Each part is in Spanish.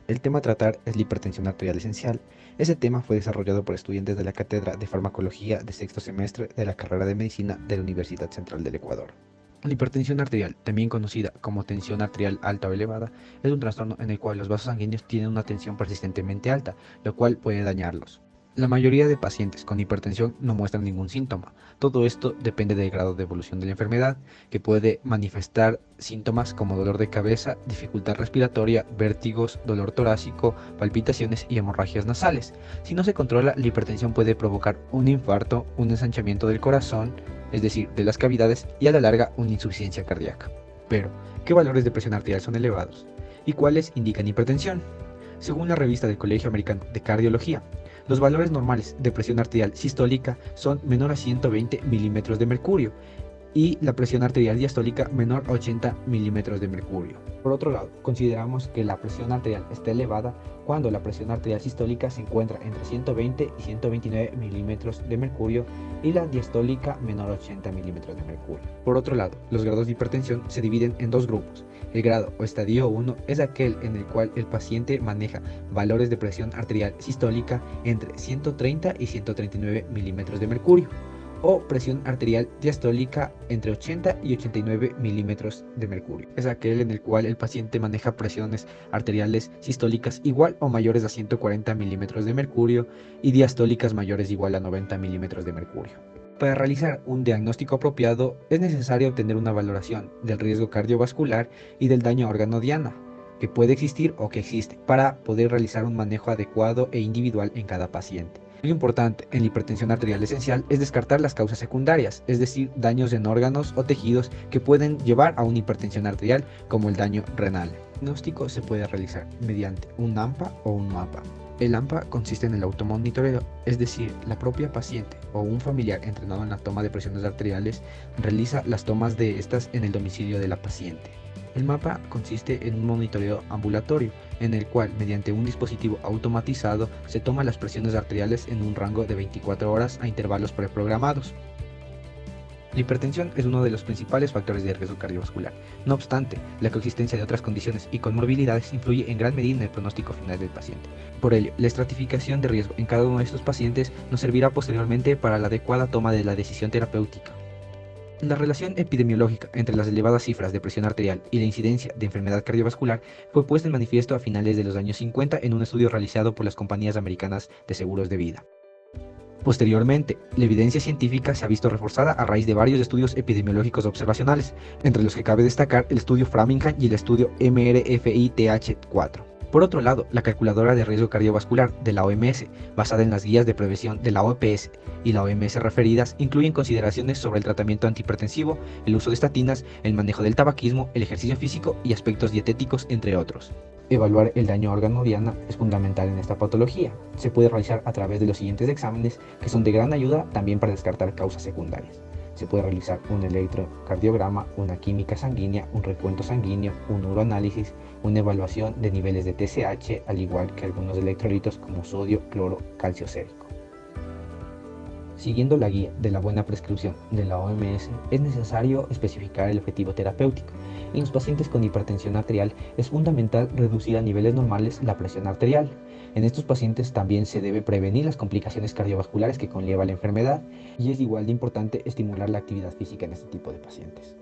El tema a tratar es la hipertensión arterial esencial. Ese tema fue desarrollado por estudiantes de la Cátedra de Farmacología de sexto semestre de la carrera de Medicina de la Universidad Central del Ecuador. La hipertensión arterial, también conocida como tensión arterial alta o elevada, es un trastorno en el cual los vasos sanguíneos tienen una tensión persistentemente alta, lo cual puede dañarlos. La mayoría de pacientes con hipertensión no muestran ningún síntoma. Todo esto depende del grado de evolución de la enfermedad, que puede manifestar síntomas como dolor de cabeza, dificultad respiratoria, vértigos, dolor torácico, palpitaciones y hemorragias nasales. Si no se controla, la hipertensión puede provocar un infarto, un ensanchamiento del corazón, es decir, de las cavidades, y a la larga una insuficiencia cardíaca. Pero, ¿qué valores de presión arterial son elevados? ¿Y cuáles indican hipertensión? Según la revista del Colegio Americano de Cardiología, los valores normales de presión arterial sistólica son menor a 120 milímetros de mercurio y la presión arterial diastólica menor a 80 milímetros de mercurio. Por otro lado, consideramos que la presión arterial está elevada cuando la presión arterial sistólica se encuentra entre 120 y 129 milímetros de mercurio y la diastólica menor a 80 milímetros de mercurio. Por otro lado, los grados de hipertensión se dividen en dos grupos. El grado o estadio 1 es aquel en el cual el paciente maneja valores de presión arterial sistólica entre 130 y 139 milímetros de mercurio, o presión arterial diastólica entre 80 y 89 milímetros de mercurio. Es aquel en el cual el paciente maneja presiones arteriales sistólicas igual o mayores a 140 milímetros de mercurio y diastólicas mayores igual a 90 milímetros de mercurio. Para realizar un diagnóstico apropiado es necesario obtener una valoración del riesgo cardiovascular y del daño a órgano diana, que puede existir o que existe, para poder realizar un manejo adecuado e individual en cada paciente. Lo importante en la hipertensión arterial esencial es descartar las causas secundarias, es decir, daños en órganos o tejidos que pueden llevar a una hipertensión arterial, como el daño renal. El diagnóstico se puede realizar mediante un AMPA o un MAPA. El AMPA consiste en el automonitoreo, es decir, la propia paciente o un familiar entrenado en la toma de presiones arteriales realiza las tomas de estas en el domicilio de la paciente. El MAPA consiste en un monitoreo ambulatorio, en el cual, mediante un dispositivo automatizado, se toman las presiones arteriales en un rango de 24 horas a intervalos preprogramados. La hipertensión es uno de los principales factores de riesgo cardiovascular. No obstante, la coexistencia de otras condiciones y comorbilidades influye en gran medida en el pronóstico final del paciente. Por ello, la estratificación de riesgo en cada uno de estos pacientes nos servirá posteriormente para la adecuada toma de la decisión terapéutica. La relación epidemiológica entre las elevadas cifras de presión arterial y la incidencia de enfermedad cardiovascular fue puesta en manifiesto a finales de los años 50 en un estudio realizado por las compañías americanas de seguros de vida. Posteriormente, la evidencia científica se ha visto reforzada a raíz de varios estudios epidemiológicos observacionales, entre los que cabe destacar el estudio Framingham y el estudio MRFI-TH4. Por otro lado, la calculadora de riesgo cardiovascular de la OMS, basada en las guías de prevención de la OPS y la OMS referidas, incluyen consideraciones sobre el tratamiento antihipertensivo, el uso de estatinas, el manejo del tabaquismo, el ejercicio físico y aspectos dietéticos, entre otros. Evaluar el daño a órgano diana es fundamental en esta patología. Se puede realizar a través de los siguientes exámenes, que son de gran ayuda también para descartar causas secundarias. Se puede realizar un electrocardiograma, una química sanguínea, un recuento sanguíneo, un uroanálisis, una evaluación de niveles de TSH, al igual que algunos electrolitos como sodio, cloro, calcio sérico. Siguiendo la guía de la buena prescripción de la OMS, es necesario especificar el objetivo terapéutico. En los pacientes con hipertensión arterial es fundamental reducir a niveles normales la presión arterial. En estos pacientes también se debe prevenir las complicaciones cardiovasculares que conlleva la enfermedad, y es igual de importante estimular la actividad física en este tipo de pacientes.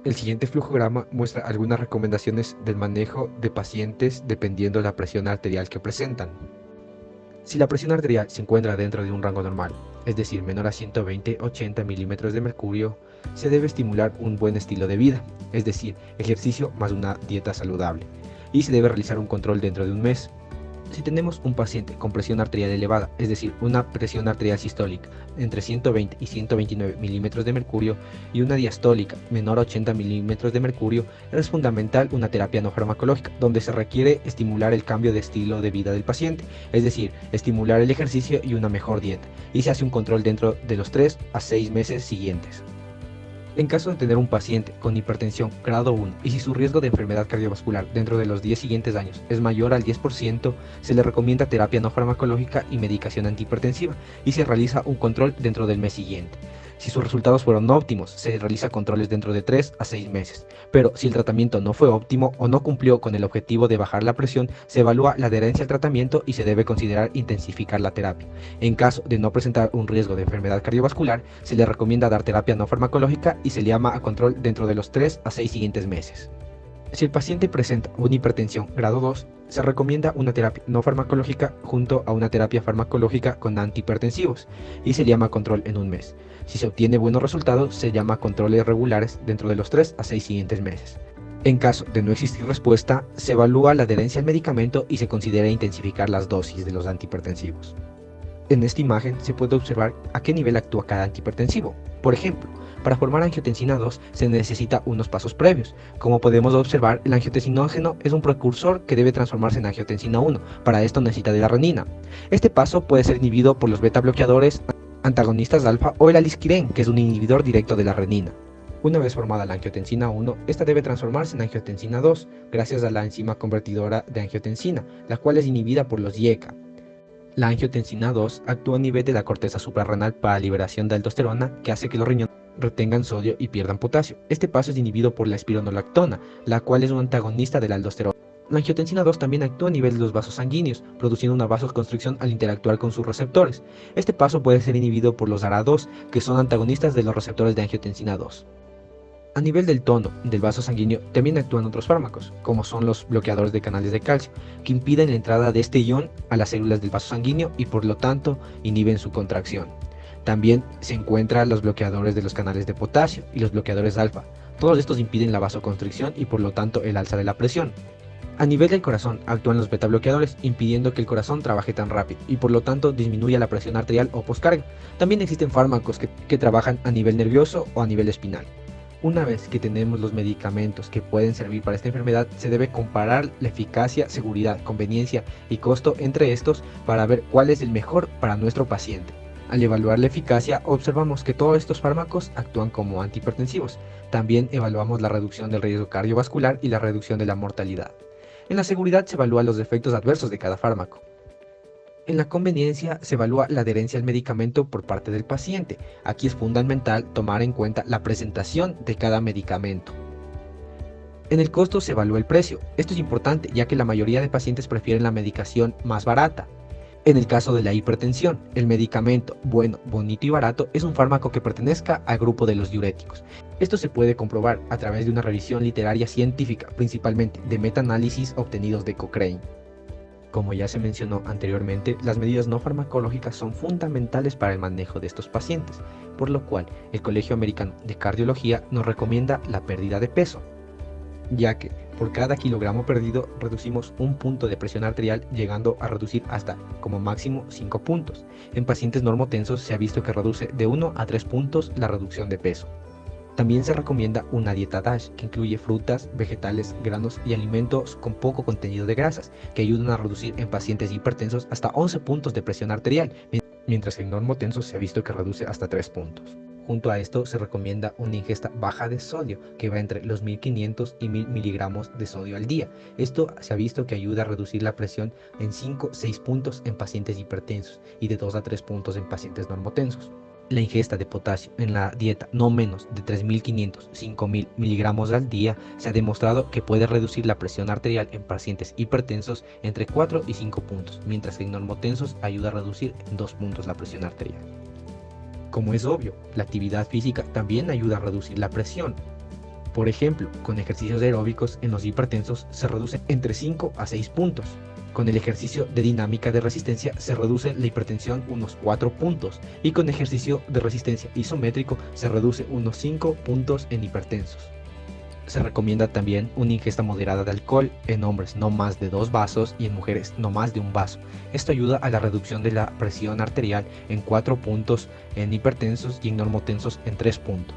El siguiente flujograma muestra algunas recomendaciones del manejo de pacientes dependiendo de la presión arterial que presentan. Si la presión arterial se encuentra dentro de un rango normal, es decir, menor a 120-80 milímetros de mercurio, se debe estimular un buen estilo de vida, es decir, ejercicio más una dieta saludable, y se debe realizar un control dentro de un mes. Si tenemos un paciente con presión arterial elevada, es decir, una presión arterial sistólica entre 120 y 129 milímetros de mercurio y una diastólica menor a 80 milímetros de mercurio, es fundamental una terapia no farmacológica, donde se requiere estimular el cambio de estilo de vida del paciente, es decir, estimular el ejercicio y una mejor dieta, y se hace un control dentro de los 3 a 6 meses siguientes. En caso de tener un paciente con hipertensión grado 1 y si su riesgo de enfermedad cardiovascular dentro de los 10 siguientes años es mayor al 10%, se le recomienda terapia no farmacológica y medicación antihipertensiva y se realiza un control dentro del mes siguiente. Si sus resultados fueron óptimos, se realiza controles dentro de 3 a 6 meses. Pero si el tratamiento no fue óptimo o no cumplió con el objetivo de bajar la presión, se evalúa la adherencia al tratamiento y se debe considerar intensificar la terapia. En caso de no presentar un riesgo de enfermedad cardiovascular, se le recomienda dar terapia no farmacológica y se le llama a control dentro de los 3 a 6 siguientes meses. Si el paciente presenta una hipertensión grado 2, se recomienda una terapia no farmacológica junto a una terapia farmacológica con antihipertensivos y se llama control en un mes. Si se obtiene buenos resultados, se llama controles regulares dentro de los 3 a 6 siguientes meses. En caso de no existir respuesta, se evalúa la adherencia al medicamento y se considera intensificar las dosis de los antihipertensivos. En esta imagen se puede observar a qué nivel actúa cada antihipertensivo. Por ejemplo, para formar angiotensina 2 se necesita unos pasos previos. Como podemos observar, el angiotensinógeno es un precursor que debe transformarse en angiotensina 1. Para esto necesita de la renina. Este paso puede ser inhibido por los beta bloqueadores, antagonistas de alfa o el alisquiren, que es un inhibidor directo de la renina. Una vez formada la angiotensina 1, esta debe transformarse en angiotensina 2 gracias a la enzima convertidora de angiotensina, la cual es inhibida por los IECA. La angiotensina 2 actúa a nivel de la corteza suprarrenal para liberación de aldosterona, que hace que los riñones retengan sodio y pierdan potasio. Este paso es inhibido por la espironolactona, la cual es un antagonista de la aldosterona. La angiotensina 2 también actúa a nivel de los vasos sanguíneos, produciendo una vasoconstricción al interactuar con sus receptores. Este paso puede ser inhibido por los ARA2, que son antagonistas de los receptores de angiotensina 2. A nivel del tono del vaso sanguíneo también actúan otros fármacos, como son los bloqueadores de canales de calcio, que impiden la entrada de este ion a las células del vaso sanguíneo y por lo tanto inhiben su contracción. También se encuentran los bloqueadores de los canales de potasio y los bloqueadores alfa. Todos estos impiden la vasoconstricción y por lo tanto el alza de la presión. A nivel del corazón actúan los beta bloqueadores, impidiendo que el corazón trabaje tan rápido y por lo tanto disminuya la presión arterial o postcarga. También existen fármacos que trabajan a nivel nervioso o a nivel espinal. Una vez que tenemos los medicamentos que pueden servir para esta enfermedad, se debe comparar la eficacia, seguridad, conveniencia y costo entre estos para ver cuál es el mejor para nuestro paciente. Al evaluar la eficacia, observamos que todos estos fármacos actúan como antihipertensivos. También evaluamos la reducción del riesgo cardiovascular y la reducción de la mortalidad. En la seguridad se evalúan los efectos adversos de cada fármaco. En la conveniencia se evalúa la adherencia al medicamento por parte del paciente. Aquí es fundamental tomar en cuenta la presentación de cada medicamento. En el costo se evalúa el precio. Esto es importante ya que la mayoría de pacientes prefieren la medicación más barata. En el caso de la hipertensión, el medicamento bueno, bonito y barato es un fármaco que pertenezca al grupo de los diuréticos. Esto se puede comprobar a través de una revisión literaria científica, principalmente de metaanálisis obtenidos de Cochrane. Como ya se mencionó anteriormente, las medidas no farmacológicas son fundamentales para el manejo de estos pacientes, por lo cual el Colegio Americano de Cardiología nos recomienda la pérdida de peso, ya que por cada kilogramo perdido reducimos un punto de presión arterial, llegando a reducir hasta como máximo 5 puntos. En pacientes normotensos se ha visto que reduce de 1 a 3 puntos la reducción de peso. También se recomienda una dieta DASH que incluye frutas, vegetales, granos y alimentos con poco contenido de grasas, que ayudan a reducir en pacientes hipertensos hasta 11 puntos de presión arterial, mientras que en normotensos se ha visto que reduce hasta 3 puntos. Junto a esto se recomienda una ingesta baja de sodio, que va entre los 1500 y 1000 miligramos de sodio al día. Esto se ha visto que ayuda a reducir la presión en 5-6 puntos en pacientes hipertensos y de 2 a 3 puntos en pacientes normotensos. La ingesta de potasio en la dieta no menos de 3500-5000 miligramos al día se ha demostrado que puede reducir la presión arterial en pacientes hipertensos entre 4 y 5 puntos, mientras que en normotensos ayuda a reducir en 2 puntos la presión arterial. Como es obvio, la actividad física también ayuda a reducir la presión. Por ejemplo, con ejercicios aeróbicos en los hipertensos se reduce entre 5 a 6 puntos. Con el ejercicio de dinámica de resistencia se reduce la hipertensión unos 4 puntos y con ejercicio de resistencia isométrico se reduce unos 5 puntos en hipertensos. Se recomienda también una ingesta moderada de alcohol en hombres no más de 2 vasos y en mujeres no más de 1 vaso. Esto ayuda a la reducción de la presión arterial en 4 puntos en hipertensos y en normotensos en 3 puntos.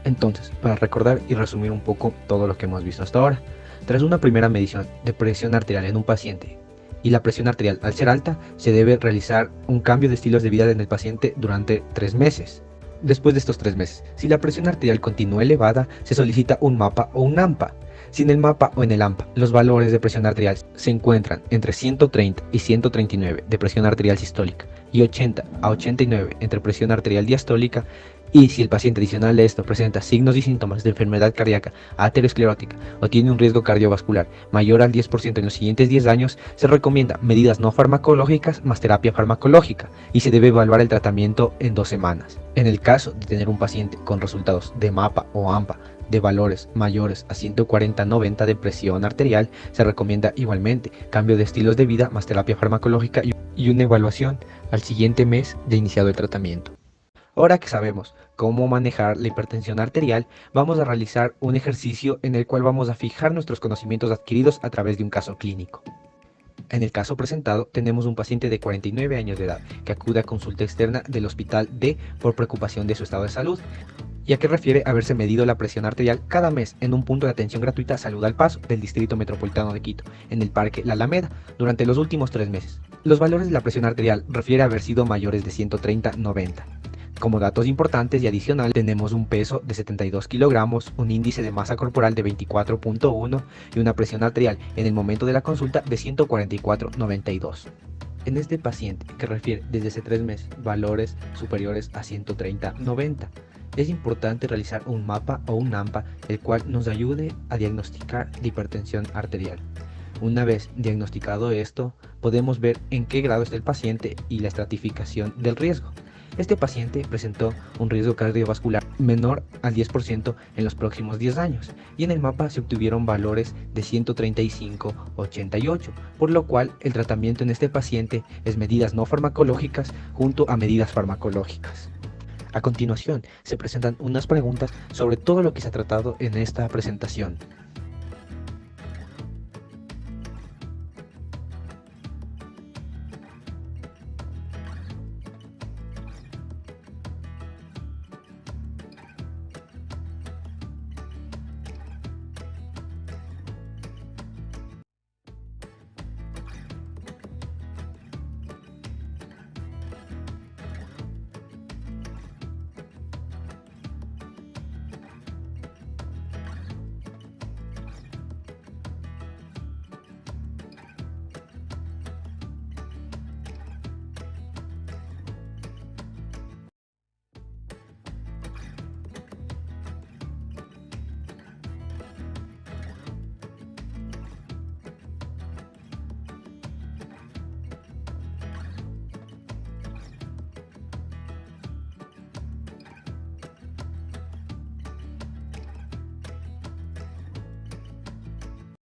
Entonces, para recordar y resumir un poco todo lo que hemos visto hasta ahora, tras una primera medición de presión arterial en un paciente y la presión arterial al ser alta, se debe realizar un cambio de estilos de vida en el paciente durante 3 meses. Después de estos 3 meses, si la presión arterial continúa elevada, se solicita un MAPA o un AMPA. Si en el MAPA o en el AMPA los valores de presión arterial se encuentran entre 130 y 139 de presión arterial sistólica y 80 a 89 entre presión arterial diastólica, y si el paciente adicional a esto presenta signos y síntomas de enfermedad cardíaca aterosclerótica o tiene un riesgo cardiovascular mayor al 10% en los siguientes 10 años, se recomienda medidas no farmacológicas más terapia farmacológica y se debe evaluar el tratamiento en 2 semanas. En el caso de tener un paciente con resultados de MAPA o AMPA de valores mayores a 140-90 de presión arterial, se recomienda igualmente cambio de estilos de vida más terapia farmacológica y una evaluación al siguiente mes de iniciado el tratamiento. Ahora que sabemos cómo manejar la hipertensión arterial, vamos a realizar un ejercicio en el cual vamos a fijar nuestros conocimientos adquiridos a través de un caso clínico. En el caso presentado tenemos un paciente de 49 años de edad que acude a consulta externa del Hospital D por preocupación de su estado de salud, ya que refiere haberse medido la presión arterial cada mes en un punto de atención gratuita Salud al Paso del Distrito Metropolitano de Quito, en el Parque La Alameda, durante los últimos 3 meses. Los valores de la presión arterial refiere haber sido mayores de 130-90. Como datos importantes y adicionales tenemos un peso de 72 kilogramos, un índice de masa corporal de 24.1 y una presión arterial en el momento de la consulta de 144/92. En este paciente, que refiere desde hace 3 meses valores superiores a 130/90, es importante realizar un MAPA o un AMPA, el cual nos ayude a diagnosticar la hipertensión arterial. Una vez diagnosticado esto, podemos ver en qué grado está el paciente y la estratificación del riesgo. Este paciente presentó un riesgo cardiovascular menor al 10% en los próximos 10 años y en el MAPA se obtuvieron valores de 135/88, por lo cual el tratamiento en este paciente es medidas no farmacológicas junto a medidas farmacológicas. A continuación, se presentan unas preguntas sobre todo lo que se ha tratado en esta presentación.